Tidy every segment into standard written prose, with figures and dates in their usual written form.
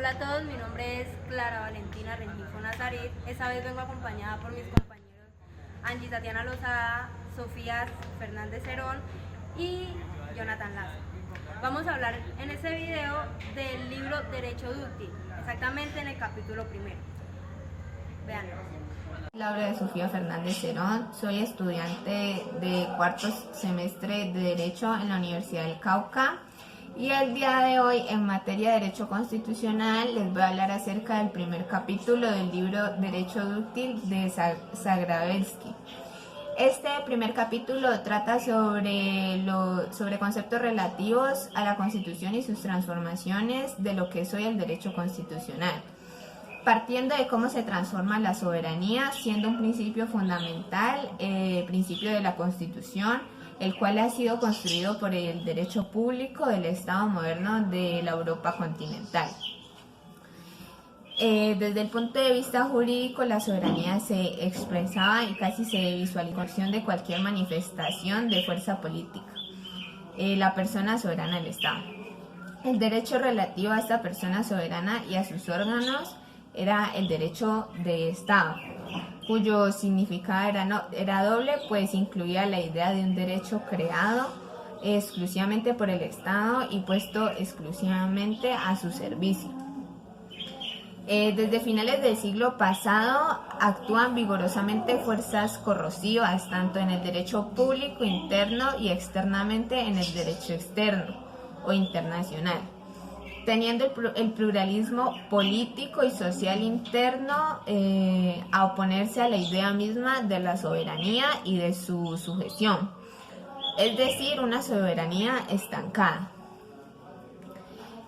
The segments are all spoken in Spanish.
Hola a todos, mi nombre es Clara Valentina Rengifo Nazaret. Esta vez vengo acompañada por mis compañeros Angie Tatiana Lozada, Sofía Fernández Cerón y Jonathan Lazo. Vamos a hablar en este video del libro Derecho Dúctil, exactamente en el capítulo primero. Veanlo. La obra de Sofía Fernández Cerón. Soy estudiante de cuarto semestre de Derecho en la Universidad del Cauca y el día de hoy en materia de Derecho Constitucional les voy a hablar acerca del primer capítulo del libro Derecho Dúctil de Zagrebelsky. Este primer capítulo trata sobre conceptos relativos a la Constitución y sus transformaciones de lo que es hoy el derecho constitucional, partiendo de cómo se transforma la soberanía, siendo un principio fundamental, principio de la Constitución, el cual ha sido construido por el derecho público del Estado moderno de la Europa continental. Desde el punto de vista jurídico, la soberanía se expresaba y casi se visualización de cualquier manifestación de fuerza política, la persona soberana del Estado. El derecho relativo a esta persona soberana y a sus órganos era el derecho de Estado, cuyo significado era doble, pues incluía la idea de un derecho creado exclusivamente por el Estado y puesto exclusivamente a su servicio. Desde finales del siglo pasado actúan vigorosamente fuerzas corrosivas, tanto en el derecho público interno y externamente en el derecho externo o internacional, teniendo el pluralismo político y social interno a oponerse a la idea misma de la soberanía y de su sujeción, es decir, una soberanía estancada.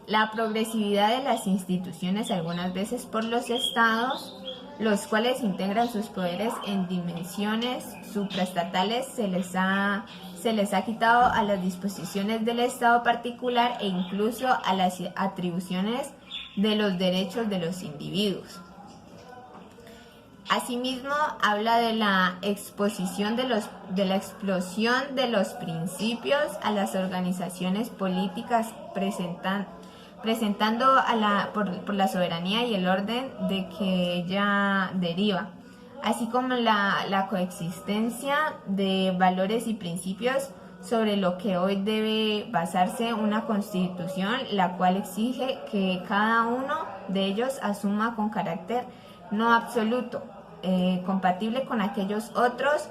La progresividad de las instituciones, algunas veces por los estados, los cuales integran sus poderes en dimensiones supraestatales, se les ha quitado a las disposiciones del Estado particular e incluso a las atribuciones de los derechos de los individuos. Asimismo, habla de la exposición de la explosión de los principios a las organizaciones políticas presentando por la soberanía y el orden de que ella deriva, así como la coexistencia de valores y principios sobre lo que hoy debe basarse una constitución, la cual exige que cada uno de ellos asuma con carácter no absoluto, compatible con aquellos otros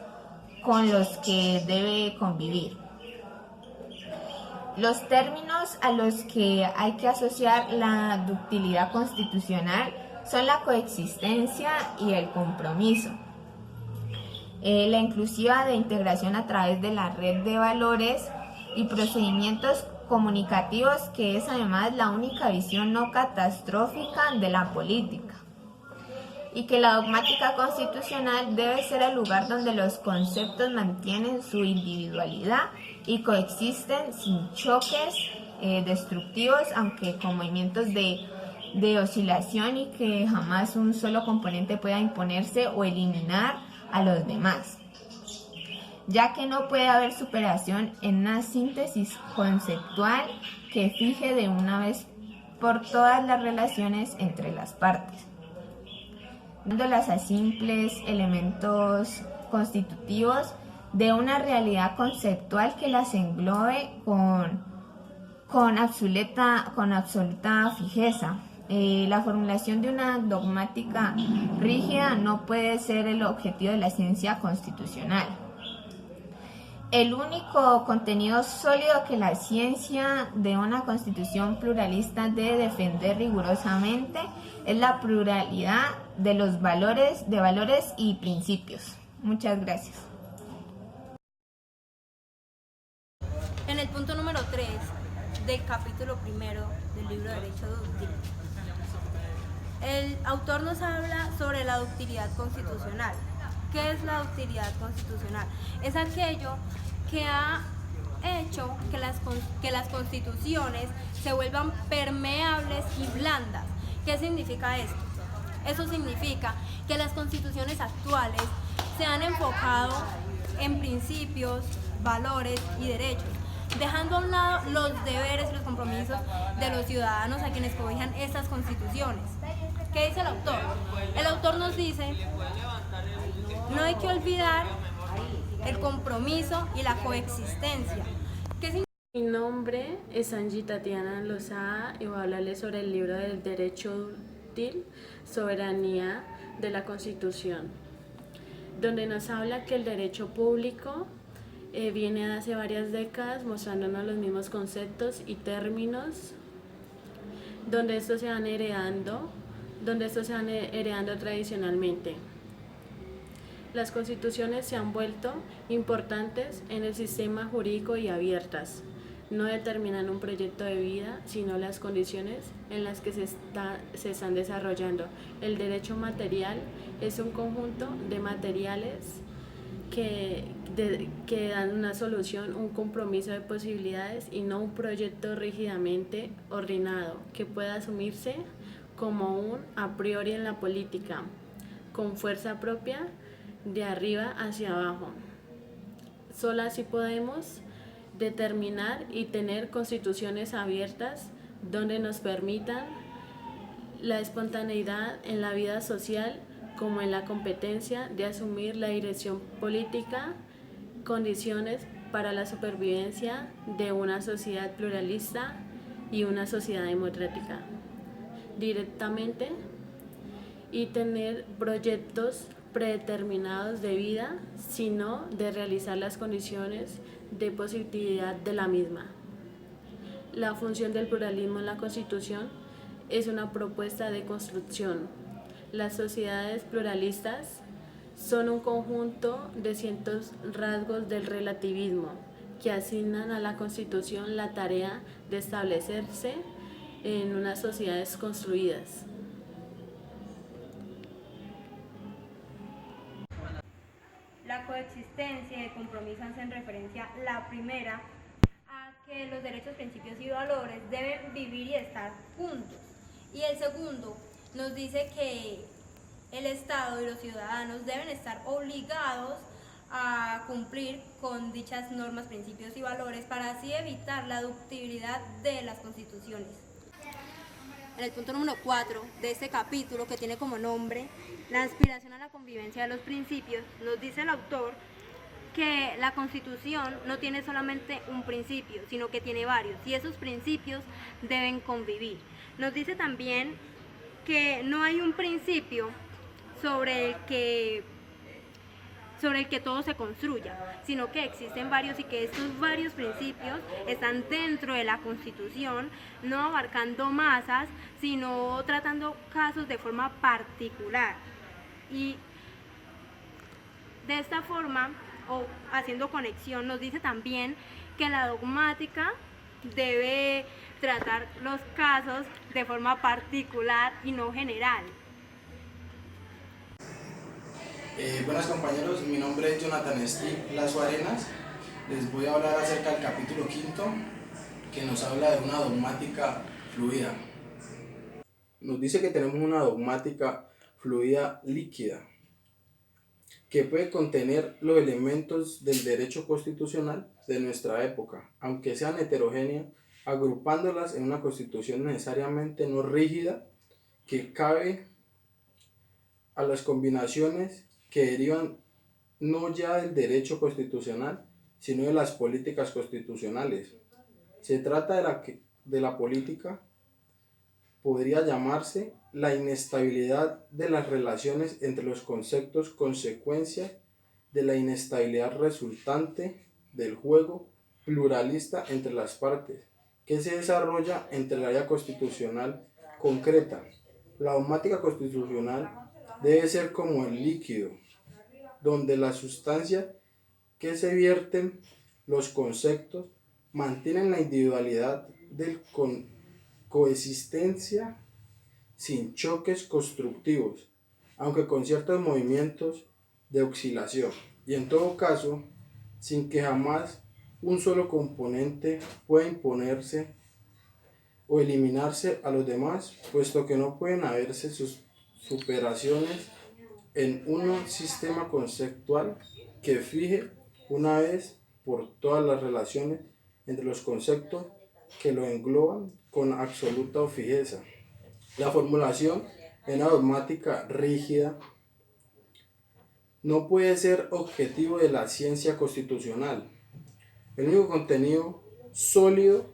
con los que debe convivir. Los términos a los que hay que asociar la ductilidad constitucional son la coexistencia y el compromiso, la inclusiva de integración a través de la red de valores y procedimientos comunicativos, que es además la única visión no catastrófica de la política, y que la dogmática constitucional debe ser el lugar donde los conceptos mantienen su individualidad y coexisten sin choques destructivos, aunque con movimientos de oscilación, y que jamás un solo componente pueda imponerse o eliminar a los demás, ya que no puede haber superación en una síntesis conceptual que fije de una vez por todas las relaciones entre las partes, dándolas a simples elementos constitutivos de una realidad conceptual que las englobe con absoluta fijeza. La formulación de una dogmática rígida no puede ser el objetivo de la ciencia constitucional. El único contenido sólido que la ciencia de una constitución pluralista debe defender rigurosamente es la pluralidad de los valores y principios. Muchas gracias. En el punto número 3 del capítulo primero del libro Derecho Dúctil, el autor nos habla sobre la ductilidad constitucional. ¿Qué es la ductilidad constitucional? Es aquello que ha hecho que las constituciones se vuelvan permeables y blandas. ¿Qué significa esto? Eso significa que las constituciones actuales se han enfocado en principios, valores y derechos, dejando a un lado los deberes y los compromisos de los ciudadanos a quienes cobijan estas constituciones. ¿Qué dice el autor? El autor nos dice: no hay que olvidar el compromiso y la coexistencia. Mi nombre es Angie Tatiana Lozada y voy a hablarles sobre el libro del Derecho Útil, Soberanía de la Constitución, donde nos habla que el derecho público viene de hace varias décadas mostrándonos los mismos conceptos y términos, donde estos se van heredando tradicionalmente. Las constituciones se han vuelto importantes en el sistema jurídico y abiertas. No determinan un proyecto de vida, sino las condiciones en las que se están desarrollando. El derecho material es un conjunto de materiales que dan una solución, un compromiso de posibilidades y no un proyecto rígidamente ordenado que pueda asumirse como un a priori en la política, con fuerza propia de arriba hacia abajo. Solo así podemos determinar y tener constituciones abiertas donde nos permitan la espontaneidad en la vida social como en la competencia de asumir la dirección política, condiciones para la supervivencia de una sociedad pluralista y una sociedad democrática directamente, y tener proyectos predeterminados de vida, sino de realizar las condiciones de positividad de la misma. La función del pluralismo en la Constitución es una propuesta de construcción. Las sociedades pluralistas son un conjunto de ciertos rasgos del relativismo que asignan a la Constitución la tarea de establecerse en unas sociedades construidas. La coexistencia y el compromiso hacen referencia, la primera, a que los derechos, principios y valores deben vivir y estar juntos. Y el segundo nos dice que el Estado y los ciudadanos deben estar obligados a cumplir con dichas normas, principios y valores para así evitar la ductibilidad de las constituciones. En el punto número 4 de este capítulo, que tiene como nombre la aspiración a la convivencia de los principios, nos dice el autor que la Constitución no tiene solamente un principio, sino que tiene varios, y esos principios deben convivir. Nos dice también que no hay un principio sobre el que todo se construya, sino que existen varios y que estos varios principios están dentro de la Constitución, no abarcando masas, sino tratando casos de forma particular. Y de esta forma, o haciendo conexión, nos dice también que la dogmática debe tratar los casos de forma particular y no general. Buenas compañeros, mi nombre es Jonathan Lazo Arenas. Les voy a hablar acerca del capítulo 5, que nos habla de una dogmática fluida. Nos dice que tenemos una dogmática fluida líquida, que puede contener los elementos del derecho constitucional de nuestra época, aunque sean heterogéneas, agrupándolas en una constitución necesariamente no rígida, que cabe a las combinaciones que derivan no ya del derecho constitucional, sino de las políticas constitucionales. Se trata de la política, podría llamarse la inestabilidad de las relaciones entre los conceptos, consecuencia de la inestabilidad resultante del juego pluralista entre las partes, que se desarrolla entre la área constitucional concreta. La dogmática constitucional debe ser como el líquido, donde la sustancia que se vierten los conceptos mantienen la individualidad del coexistencia sin choques constructivos, aunque con ciertos movimientos de oscilación, y en todo caso, sin que jamás un solo componente pueda imponerse o eliminarse a los demás, puesto que no pueden haberse sus superaciones en un sistema conceptual que fije una vez por todas las relaciones entre los conceptos que lo engloban con absoluta fijeza. La formulación en una dogmática rígida no puede ser objetivo de la ciencia constitucional. El único contenido sólido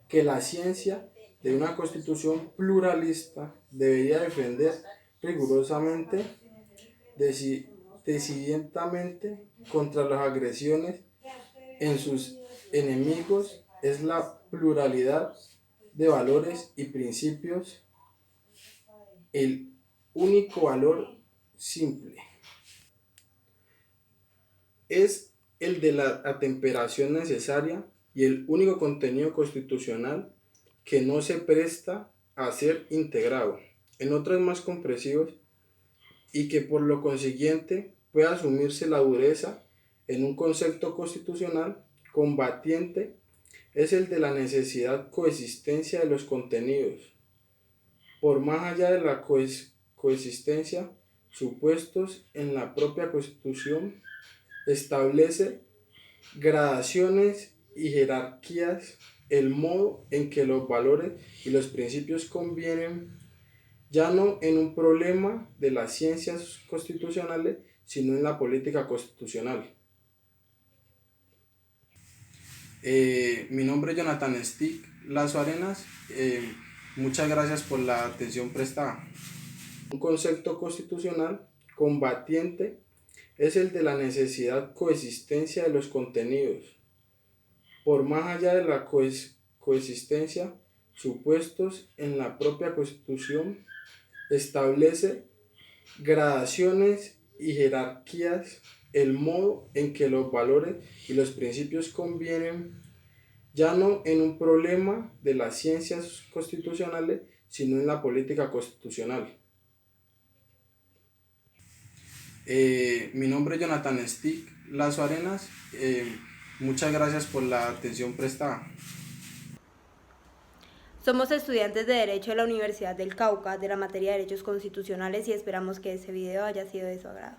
que la ciencia de una constitución pluralista debería defender rigurosamente, decididamente contra las agresiones en sus enemigos es la pluralidad de valores y principios, el único valor simple es el de la atemperación necesaria y el único contenido constitucional que no se presta a ser integrado en otros más comprensivos y que por lo consiguiente puede asumirse la dureza en un concepto constitucional combatiente es el de la necesidad coexistencia de los contenidos. Por más allá de la coexistencia, supuestos en la propia Constitución, establece gradaciones y jerarquías, el modo en que los valores y los principios convienen, ya no en un problema de las ciencias constitucionales, sino en la política constitucional. Mi nombre es Jonathan Stick Lazo Arenas. Muchas gracias por la atención prestada. Un concepto constitucional combatiente es el de la necesidad coexistencia de los contenidos. Por más allá de la coexistencia, supuestos en la propia Constitución, establece gradaciones y jerarquías, el modo en que los valores y los principios convienen, ya no en un problema de las ciencias constitucionales, sino en la política constitucional. Mi nombre es Jonathan Stick Lazo Arenas. Muchas gracias por la atención prestada. Somos estudiantes de Derecho de la Universidad del Cauca, de la materia de Derechos Constitucionales, y esperamos que este video haya sido de su agrado.